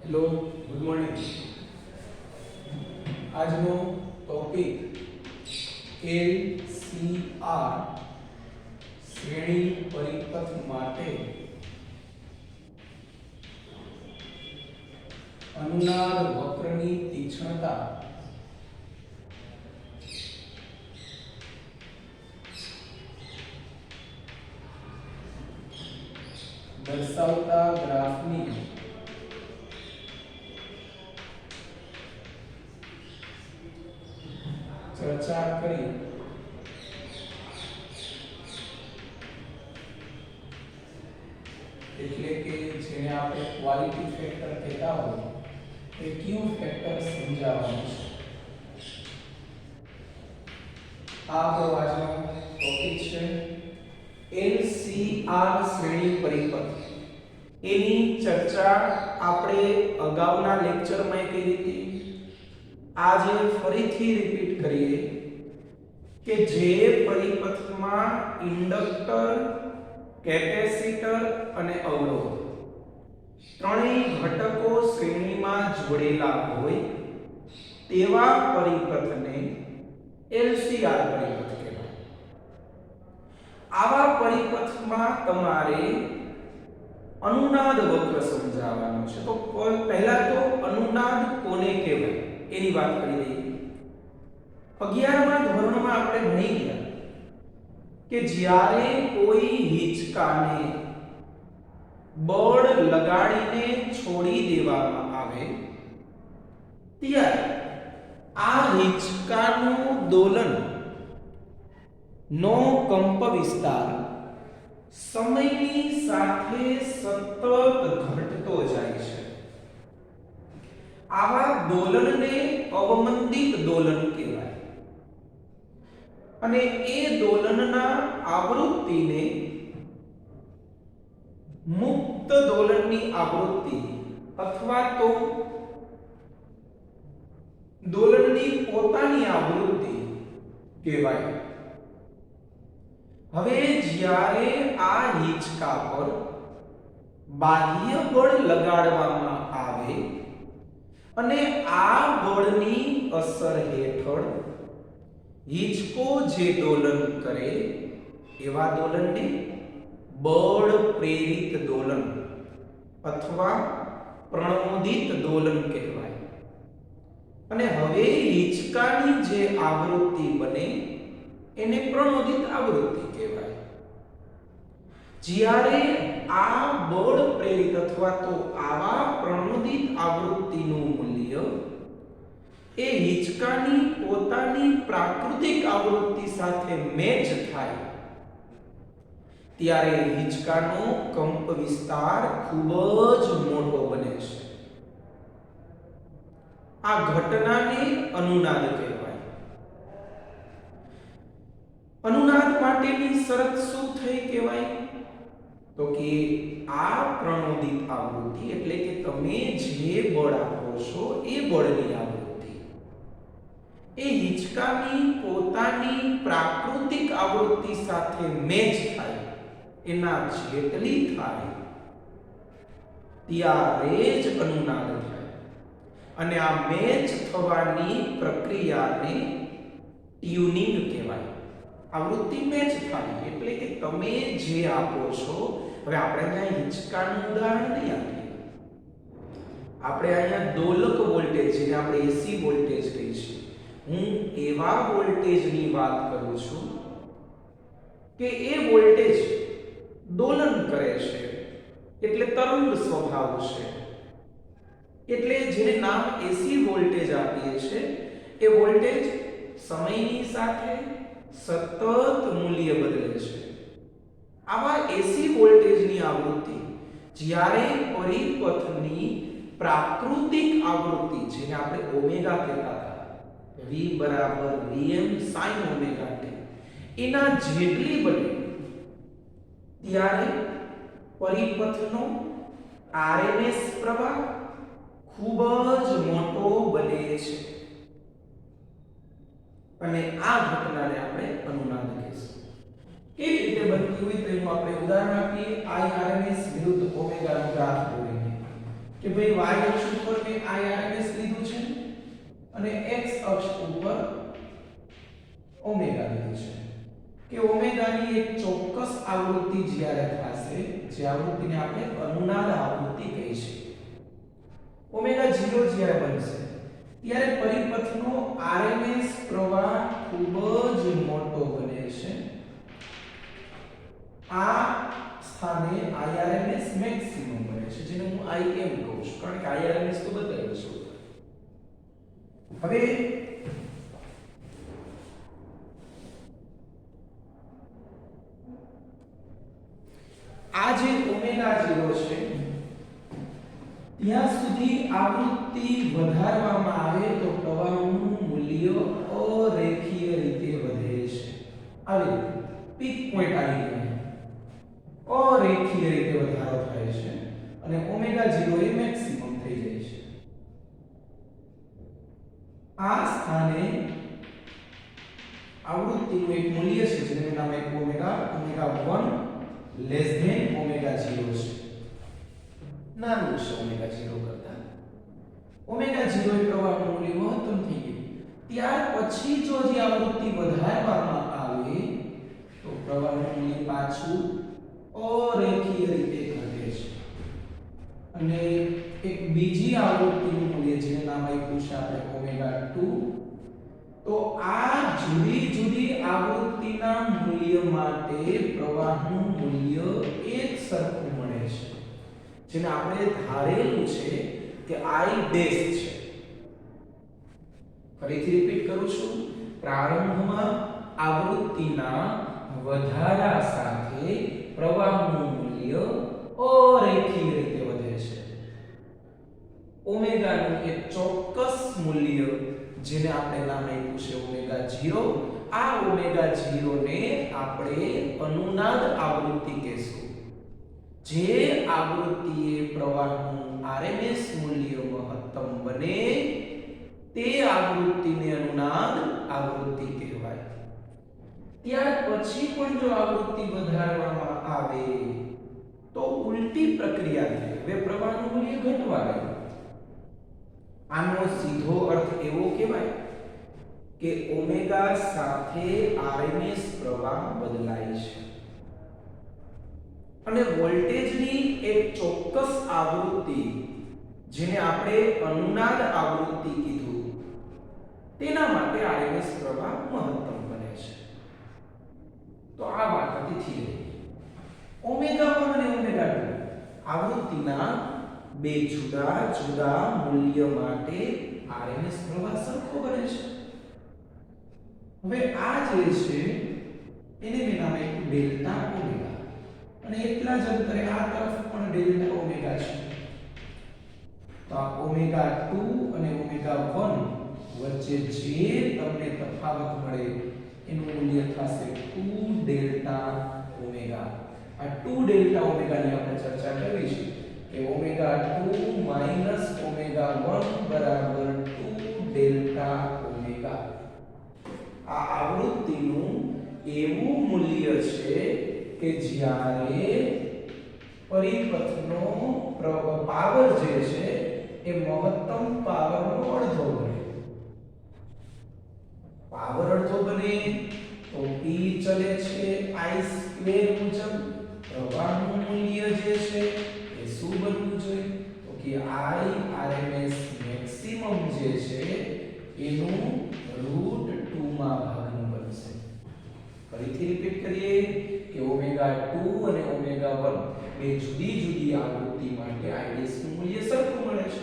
Hello, good morning. આજનો topic LCR શ્રેણી પરિપથ માટે અનુનાદ વક્રની તીક્ષ્ણતા દર્શાવતા ગ્રાફની ચર્ચા કરી એટલે કે જેને આપણે ક્વોલિટી ફેક્ટર કહેતા હોય એ ક્યુ ફેક્ટર સમજાવવાનું છે. આ આપણો આજનો ટોપિક છે LCR શ્રેણી પરિપથ. એની ચર્ચા આપણે અગાઉના લેક્ચરમાં કરી હતી. આજે ફરીથી રિપીટ કરીએ કે જે પરિપથમાં ઇન્ડક્ટર, કેપેસિટર અને અવરોધ ત્રણેય ઘટકો શ્રેણીમાં જોડેલા હોય તેવા પરિપથને LCR પરિપથ કહેવાય. આવા પરિપથમાં તમારે અનુનાદ વક્ર સમજાવવાનો છે. તો પહેલા તો અનુનાદ કોને કહેવાય એની વાત કરી દઈએ. 11મા ધોરણમાં આપણે ભણી ગયા કે જ્યારે કોઈ હિંચકાને બળ લગાડીને છોડી દેવામાં આવે ત્યારે આ હિંચકાનું દોલન નો કંપ વિસ્તાર સમયની સાથે સતત ઘટતો જાય છે. આવા દોલનને અવમંદિત દોલન કહેવાય અને એ દોલનના આવૃત્તિને મુક્ત દોલનની આવૃત્તિ અથવા તો દોલનની પોતાની આવૃત્તિ કહેવાય. હવે જ્યારે આ હિંચકા પર બાહ્ય બળ લગાડવામાં આવે અને આ બળની અસર હેઠળ હિંચકો જે દોલન કરે એવા દોલનને બળ પ્રેરિત દોલન અથવા પ્રણોદિત દોલન કહેવાય. અને હવે હિંચકાની જે આવૃત્તિ બને એને પ્રણોદિત આવૃત્તિ કહેવાય. જ્યારે આ બળ પ્રેરિત અથવા તો આવા પ્રણોદિત આવૃત્તિનું મૂલ્ય એ હિંચકાની પોતાની પ્રાકૃતિક આવૃત્તિ સાથે મેચ થાય ત્યારે હિંચકાનો કંપ વિસ્તાર ખૂબ જ મોટો બને છે. આ ઘટનાને અનુનાદ કહેવાય. અનુનાદ માટેની શરત શું થઈ કહેવાય? તો કે આ પ્રણોદિત આવૃત્તિ એટલે કે તમે જે બળ આપો છો એ બળની આવૃત્તિ એ હિંચકાની પોતાની પ્રાકૃતિક આવૃત્તિ સાથે મેચ થાય, એના જેટલી થાય ત્યારે જ અનુનાદ થાય. અને આ મેચ થવાની પ્રક્રિયાને ટ્યુનિંગ કહેવાય. આવૃત્તિ મેચ થાય એટલે કે તમે જે આપો છો. હવે આપણે અહીંયા હિંચકાનું ઉદાહરણ નહીં આપીએ, આપણે અહીંયા દોલક વોલ્ટેજ જેને આપણે એસી વોલ્ટેજ કહીએ છીએ, હું એવા વોલ્ટેજની વાત કરું છું કે એ વોલ્ટેજ દોલન કરે છે એટલે તરંગ સ્વભાવ છે. એટલે જેને નામ એસી વોલ્ટેજ આપીએ છીએ એ વોલ્ટેજ સમયની સાથે સતત મૂલ્ય બદલે છે. આવા એસી વોલ્ટેજની આવૃત્તિ જ્યારે પરિપથની પ્રાકૃતિક આવૃત્તિ જેને આપણે ઓમેગા કહેતા હતા, V બરાબર Vm sin ઓમેગા t, એના જેટલી બને ત્યારે પરિપથનો RMS પ્રવાહ ખૂબ જ મોટો બને છે અને આ ઘટનાને આપણે અનુનાદ કહીશું. કેવી રીતે બનતી હોય તો એનું આપણે ઉદાહરણ આપીએ. I RMS વિરુદ્ધ ઓમેગા નો ગ્રાફ દોરીને કે ભાઈ y અક્ષ ઓમેગાની એક ચોક્કસ આવૃત્તિ જ્યારે થશે, જે આવૃત્તિને આપણે અનુનાદ આવૃત્તિ કહીશું, ઓમેગા 0 જ્યારે બનશે ત્યારે પરિપથનો આરએમએસ પ્રવાહ ખૂબ જ મોટો બને છે. આ સ્થાને આરએમએસ મેક્સિમમ બને છે, જેને હું આઈએમ કહું છું, કારણ કે આરએમએસ તો બતાવ્યો છે. હવે આ જે ઓમેગા 0 છે ત્યાં સુધી આવૃત્તિ વધારવામાં આવે તો પ્રવાહનું મૂલ્ય અરેખીય રીતે વધે છે. આવી રીતે પીક પોઈન્ટ આવી ગયો, અરેખીય રીતે વધારો થાય છે અને ઓમેગા 0 એ મેક્સિમમ થઈ જાય છે. આ સ્થાને આવૃત્તિનું એક મૂલ્ય છે જેનું નામ એક ઓમેગા 1 લેસ ધેન ઓમેગા 0 છે, નાનું છે ઓમેગા 0 કરતા. ઓમેગા 0 એ પ્રવાહનું મૂલ્ય મહત્તમ થઈ ગયું. ત્યાર પછી જો જે આવૃત્તિ વધારવામાં આવે તો પ્રવાહનું મૂલ્ય પાછું અરેખીય રીતે ઘટે છે અને એક બીજી આવૃત્તિનું મૂલ્ય જેનું નામ આપ્યું છે આપણે ઓમેગા 2. તો આ જુદી જુદી આવૃત્તિના મૂલ્ય માટે પ્રવાહનું મૂલ્ય એક સરખું મળે છે, જેને આપણે ધારેલું છે કે I ડેશ છે. ફરીથી રિપીટ કરું છું, પ્રારંભમાં આવૃત્તિના વધારા સાથે પ્રવાહનું મૂલ્ય અરેખીય રીતે વધે છે. ઓમેગાનું એક ચોક્કસ મૂલ્ય જેને આપણે નામ આપ્યું છે ઓમેગા 0, આ ઓમેગા 0 ને આપણે અનુનાદ આવૃત્તિ કહેશું. જે આવૃત્તિએ પ્રવાહનું આરએમએસ મૂલ્ય મહત્તમ બને તે આવૃત્તિને અનુનાદ આવૃત્તિ કહેવાય. ત્યાર પછી પણ જો આવૃત્તિ વધારવામાં આવે તો ઉલટી પ્રક્રિયા થાય, હવે પ્રવાહનું મૂલ્ય ઘટવા લાગે. આનો સીધો અર્થ એવો કહેવાય કે ઓમેગા સાથે આરએમએસ પ્રવાહ બદલાય છે અને વોલ્ટેજની એક ચોક્કસ આવૃત્તિ જેને આપણે અનુનાદ આવૃત્તિ કીધું તેના માટે આરએમએસ પ્રવાહ મહત્તમ બને છે. તો આ વાત હતી થિયરી. ઓમેગા 1 અને ઓમેગા 2 આવૃત્તિના બે જુદા જુદા મૂલ્ય માટે આરએમએસ પ્રવાહ સરખો બને છે. હવે આ જે છે એને મેં નામ આપ્યું ડેલ્ટા ઓમેગા અને એટલા જ અંતરે આ તરફ પણ ડેલ્ટા ઓમેગા છે. તો આ ઓમેગા 2 અને ઓમેગા 1 વચ્ચે જે તમને તફાવત મળે એનું મૂલ્ય થશે 2 ડેલ્ટા ઓમેગા. આ 2 ડેલ્ટા ઓમેગાની આપણે ચર્ચા કરી છે કે ઓમેગા 2 માઈનસ ઓમેગા 1 બરાબર 2 ડેલ્ટા ઓમેગા. આ આવૃત્તિનું એવું મૂલ્ય છે કે જ્યારે પરિપથનો પાવર જે છે એ મહત્તમ પાવરનો અડધો બને. પાવર અડધો બને તો P ચલે છે I² મુજબ. પ્રવાહનું મૂલ્ય જે છે એ શું બનવું જોઈએ? તો કે I RMS મેક્સિમમ જે છે એનું √2 માં ભાગનું બનશે. ફરીથી રિપીટ કરીએ કે ઓમેગા 2 અને ઓમેગા 1 બે જુદી જુદી આવૃત્તિ માટે I' નું મૂલ્ય સરખું મળે છે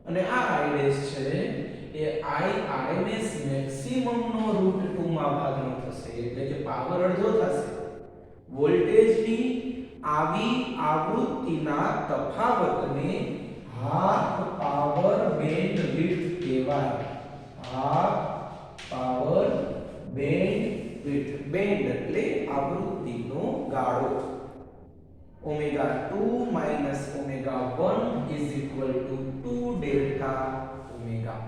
અને આ I' છે એ I RMS મેક્સિમમ નો √2 માં ભાગનો થશે, એટલે કે પાવર અડધો થશે. વોલ્ટેજની આવી આવૃત્તિના તફાવતને હાફ પાવર બેન્ડ વિડ્થ કહેવાય. Half power band width. Band એટલે આવૃત્તિનો ગાળો. Omega 2 minus omega 1 is equal to 2 delta omega.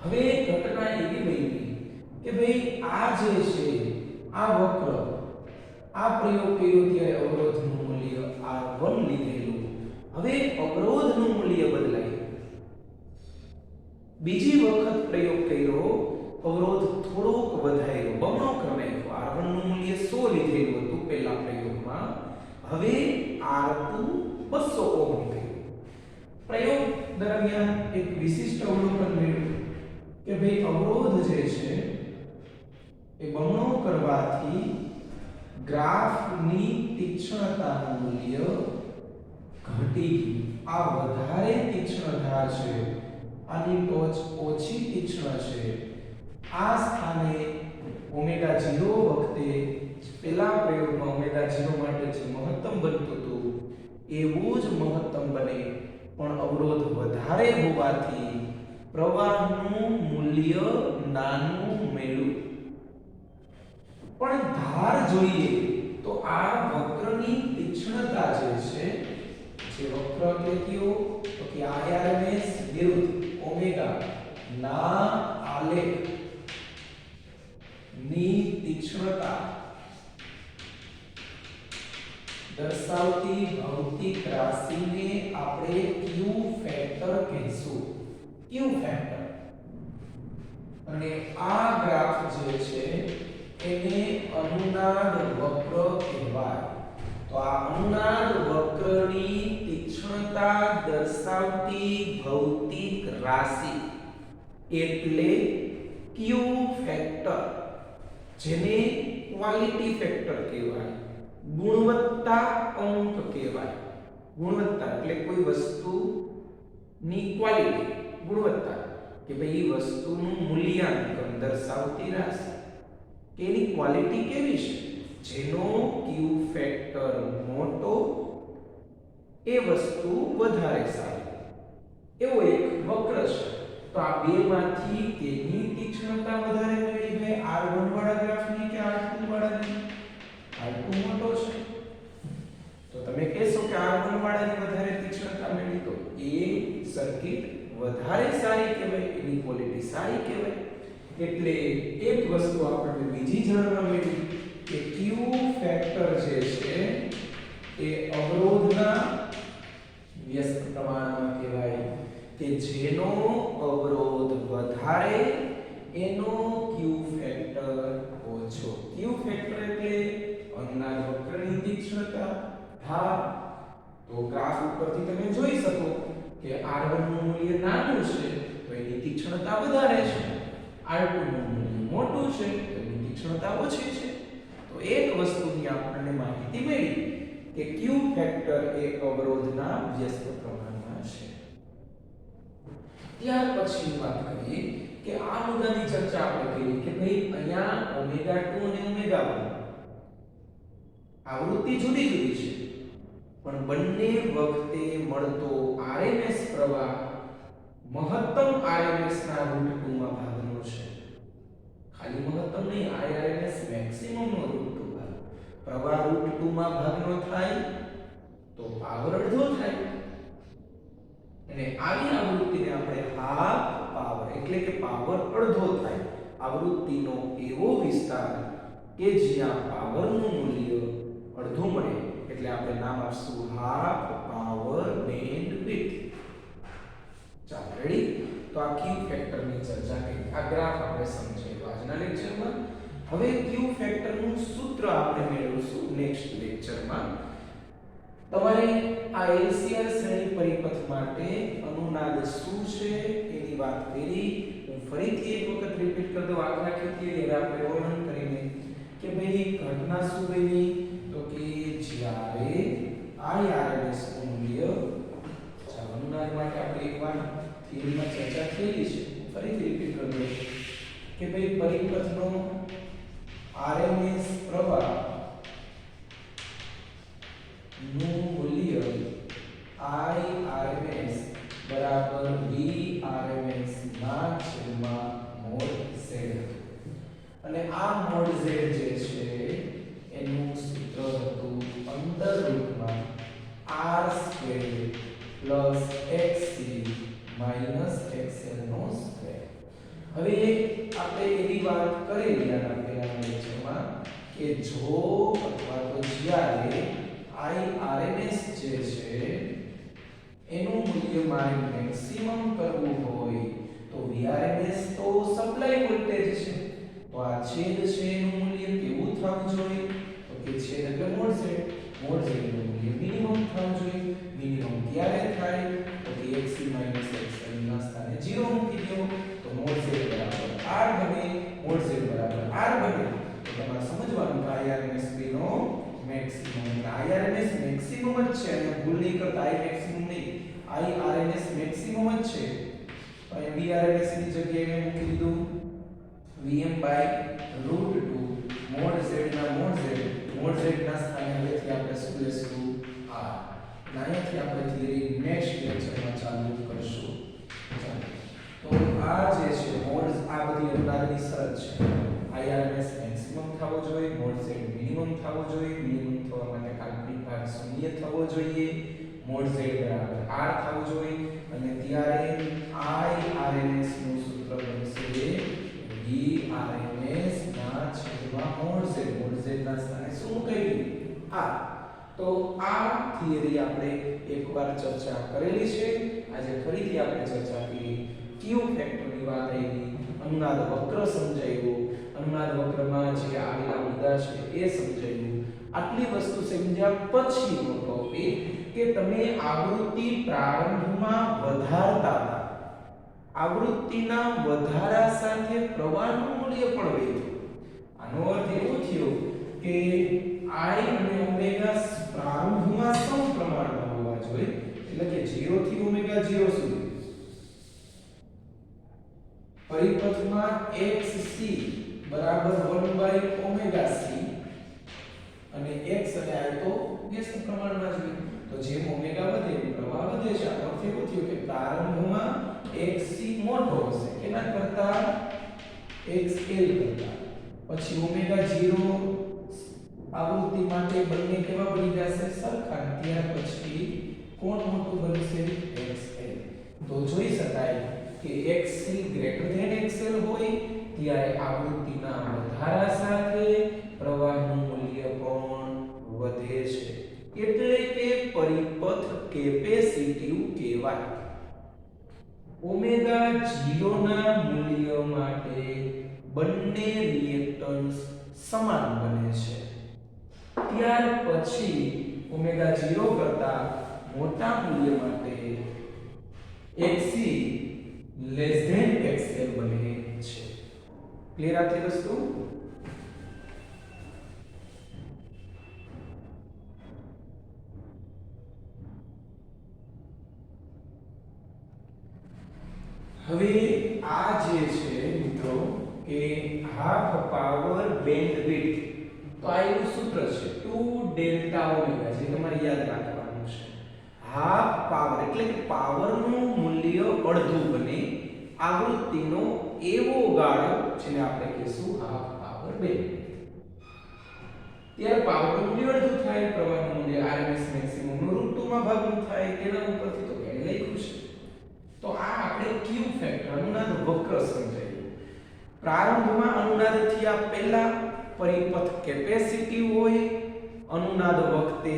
હવે ઘટના એવી બની કે ભાઈ આ જે છે આ વક્ર, આ પ્રયોગ કર્યો ત્યારે અવરોધનું મૂલ્ય R1 લીધેલું. હવે અવરોધનું મૂલ્ય બદલાય. બીજી વખત પ્રયોગ કર્યો અવરોધ થોડોક વધાર્યો, બમણો કરી નાખ્યો. R1 નું મૂલ્ય 100 લીધેલું હતું પહેલા પ્રયોગમાં, હવે R2 200 ઓહ્મ થયું. પ્રયોગ દરમિયાન એક વિશિષ્ટ અવલોકન મળ્યું કે ભાઈ અવરોધ જે છે એ બમણો કરવાથી ગ્રાફની તીક્ષ્ણતાનું મૂલ્ય ઘટી ગયું. આ વધારે તીક્ષ્ણ ધાર છે, આની ટોચ ઓછી તીક્ષ્ણ છે. આ સ્થાને ઓમેગા 0 વખતે પહેલા પ્રયોગમાં ઓમેગા 0 માટે જે મહત્તમ બનતું હતું એવું જ મહત્તમ બને, પણ અવરોધ વધારે હોવાથી પ્રવાહનું મૂલ્ય નાનું મળ્યું. પણ ધાર જોઈએ તો આ વક્રની તીક્ષ્ણતા જે છે, જે વક્ર એટલે કયો તો કે IRMS વિરુદ્ધ ઓમેગા ના આલેખ ની તીક્ષ્ણતા દર્શાવતી ભૌતિક રાશિને આપણે Q ફેક્ટર કહીશું. Q factor. અને આ ગ્રાફ જે છે એને અનુનાદ વક્ર કહેવાય. તો આ અનુનાદ વક્રની તીક્ષ્ણતા દર્શાવતી ભૌતિક રાશિ એટલે Q ફેક્ટર, જેને ક્વોલિટી ફેક્ટર કહેવાય, ગુણવત્તા અંક કહેવાય. ગુણવત્તા એટલે કોઈ વસ્તુની ક્વોલિટી, ગુણવત્તા કે ભાઈ વસ્તુનું મૂલ્યાંકન દર્શાવતી રાશિ કે એની ક્વોલિટી કેવી છે, જેનો Q ફેક્ટર મોટો એ વસ્તુ વધારે સારી, એવો એક વક્ર છે. તો આ બેમાંથી કેની તીક્ષ્ણતા વધારે મળી છે, R1 વાળા ગ્રાફની કે R2 વાળાની? R2 મોટો છે, તો તમે કહેશો કે R1 વાળાની વધારે તીક્ષ્ણતા મળી, તો એ સર્કિટ વધારે સારી કહેવાય, એની ક્વોલિટી સારી કહેવાય. એટલે એક વસ્તુ આપણને બીજી જાણવા મળી કે Q ફેક્ટર જે છે એ અવરોધના વ્યસ્ત પ્રમાણમાં કહેવાય, કે જેનો અવરોધ વધારે એનો Q ફેક્ટર ઓછો. Q ફેક્ટર એટલે અનુનાદ વક્રની તીક્ષ્ણતા. હા, તો ગ્રાફ ઉપરથી તમે જોઈ શકો કે R1 નું મૂલ્ય નાનું છે તો એની તીક્ષ્ણતા વધારે છે, R2 નું મૂલ્ય મોટું છે તો એની તીક્ષ્ણતા ઓછી છે. તો એક વસ્તુની આપણને માહિતી મળી કે Q ફેક્ટર એ અવરોધના વ્યસ્ત પ્રમાણમાં છે. ત્યાર પછી વાત કરીએ કે આ મુદ્દાની ચર્ચા આપણે કરી કે ભાઈ અહીંયા ઓમેગા 2 અને ઓમેગા 1 આવૃત્તિ જુદી જુદી છે, પણ બંને વખતે મળતો RMS પ્રવાહ મહત્તમ RMS ના √2 માં ભાગનો છે. ખાલી મહત્તમ નહીં, RMS મેક્સિમમ નો √2 ભાગ. પ્રવાહ √2 માં ભાગનો થાય તો પાવર અડધો થાય, અને આવી આવૃત્તિને આપણે હાફ પાવર એટલે કે પાવર અડધો થાય આવૃત્તિનો એવો વિસ્તાર કે જ્યાં પાવરનું મૂલ્ય અડધું મળે, એટલે આપણે નામ આપશું હાફ પાવર બેન્ડવિડ્થ. ચાલો રેડી. તો આ Q ફેક્ટરની ચર્ચા કરી, આ ગ્રાફ આપણે સમજાવ્યો આજના લેક્ચરમાં. હવે Q ફેક્ટરનું સૂત્ર આપણે મેળવીશું નેક્સ્ટ લેક્ચરમાં. તમારે આ LCR શ્રેણી પરિપથ માટે અનુનાદ શું છે એની વાત કરી. હું ફરીથી એક વખત રિપીટ કરી દઉં. આગલા ખેતીએ આપણે વર્ણન કરીને કે ભાઈ ઘટના શું બની, તો કે જ્યારે IRMS નું મૂલ્ય, અનુનાદ માટે આપણે એકવાર થિયરીમાં ચર્ચા થયેલી છે, ફરીથી રિપીટ કરી દઉં કે ભાઈ પરિપથનો RMS પ્રવાહ નું મૂલ્ય IRMS બરાબર VRMS ના છેદમાં મોડ Z, અને આ મોડ Z જે છે એનું સૂત્ર હતું અંડર રૂટમાં R² plus XC minus XL નો સ્ક્વેર. હવે આપણે એવી વાત કરેલી આના પહેલાના લેક્ચરમાં કે જો અથવા તો જ્યારે IRMS જે છે એનું મૂલ્ય મારે મેક્સિમમ કરવું હોય તો VRMS તો સપ્લાય વોલ્ટેજ છેદ છે એનું મૂલ્ય કેવું થવું જોઈએ તો કે છેદ એટલે મોડ z નું મૂલ્ય મિનિમમ થવું જોઈએ મિનિમમ ક્યારે થાય તો કે xc xl ના સ્થાને 0 મૂકી દો તો મોડ z બરાબર r બને મોડ z બરાબર r બને તો તમારે સમજવાનું કે IRMS નો મેક્સિમમ IRMS મેક્સિમમ જ છે અને ભૂલ નહીં કરતા I મેક્સિમમ નહીં IRMS મેક્સિમમ જ છે તો અહીં VRMS ની જગ્યાએ મેં મૂકી દીધું Vm/√2 મોડ z ના સ્થાને હવેથી આપણે શું લેશું r અને અહીંયાથી આપણે થિયરી નેક્સ્ટ લેક્ચરમાં ચાલુ કરશું ચાલો તો આ જે છે મોડ આ બધી અનુનાદની શરત છે IRMS મેક્સિમમ થવો જોઈએ મોડ z મિનિમમ થવો જોઈએ મિનિમમ થવા માટે કાલ્પનિક ભાગ શૂન્ય થવો જોઈએ મોડ z બરાબર r થવું જોઈએ અને ત્યારે IRMS નું સૂત્ર બનશે VRMS ના છેદમાં મોડ z ના સ્થાને શું મૂકાયું r તો આ થિયરી આપણે એકવાર ચર્ચા કરેલી છે આજે ફરીથી આપણે ચર્ચા કરી ક્યુ ફેક્ટરની વાત આવી અનુનાદ વક્ર સમજાયું અનુનાદ વક્રમાં જે આવેલા મુદ્દા છે એ સમજાયું આટલી વસ્તુ સમજ્યા પછીનો ટોપિક કે તમે આવૃત્તિ પ્રારંભમાં વધારતા હતા આવૃત્તિના વધારા સાથે પ્રવાહનું મૂલ્ય પણ વધ્યું આનો અર્થ એવો થયો કે I અને ઓમેગા પ્રારંભમાં સમપ્રમાણમાં હોવા જોઈએ એટલે કે 0 થી ઓમેગા 0 સુધી પરિપથમાં xc બરાબર 1/ωc અને x અને I તો વ્યસ્ત પ્રમાણમાં જ હોય તો જેમ ઓમેગા વધે પ્રવાહ વધે છે આ અર્થ એવો થયો કે પ્રારંભમાં xc મોટો હશે કેના કરતા xl કરતા પછી ઓમેગા 0 આવૃત્તિ માટે બંને કેવા બની જશે સરખા ત્યાર પછી કોણ મોટું બનશે xl તો જોઈ શકાય કે xc xl હોય ત્યારે આવૃત્તિના વધારા સાથે પ્રવાહનું મૂલ્ય પણ વધે છે એટલે કે પરિપથ કેપેસિટીવ કહેવાય ઓમેગા 0 ના મૂલ્ય માટે બંને રિએક્ટન્સ સમાન બને છે ત્યાર પછી ઓમેગા 0 કરતા મોટા મૂલ્ય માટે xc xl બને છે ક્લિયર આટલી વસ્તુ હવે આ જે છે મિત્રો કે હાફ પાવર બેન્ડવિડ્થ તો આ એનું સૂત્ર છે 2 ડેલ્ટા ઓમેગા જે તમારે યાદ રાખવાનું છે હાફ પાવર એટલે કે પાવરનું મૂલ્ય અડધું બને આવૃત્તિનો એવો ગાળો જેને આપણે કહીશું હાફ પાવર બેન્ડવિડ્થ ત્યારે પાવરનું મૂલ્ય અડધું થાય પ્રવાહનું મૂલ્ય RMS મેક્સિમમ નું √2 માં ભાગનું થાય તેના ઉપરથી તો કેને લખ્યું છે તો આ આપણે ક્યુ ફેક્ટર અનુનાદ વક્ર સમજાયું પ્રારંભમાં અનુનાદ થયા પહેલા પરિપથ કેપેસિટી હોય અનુનાદ વખતે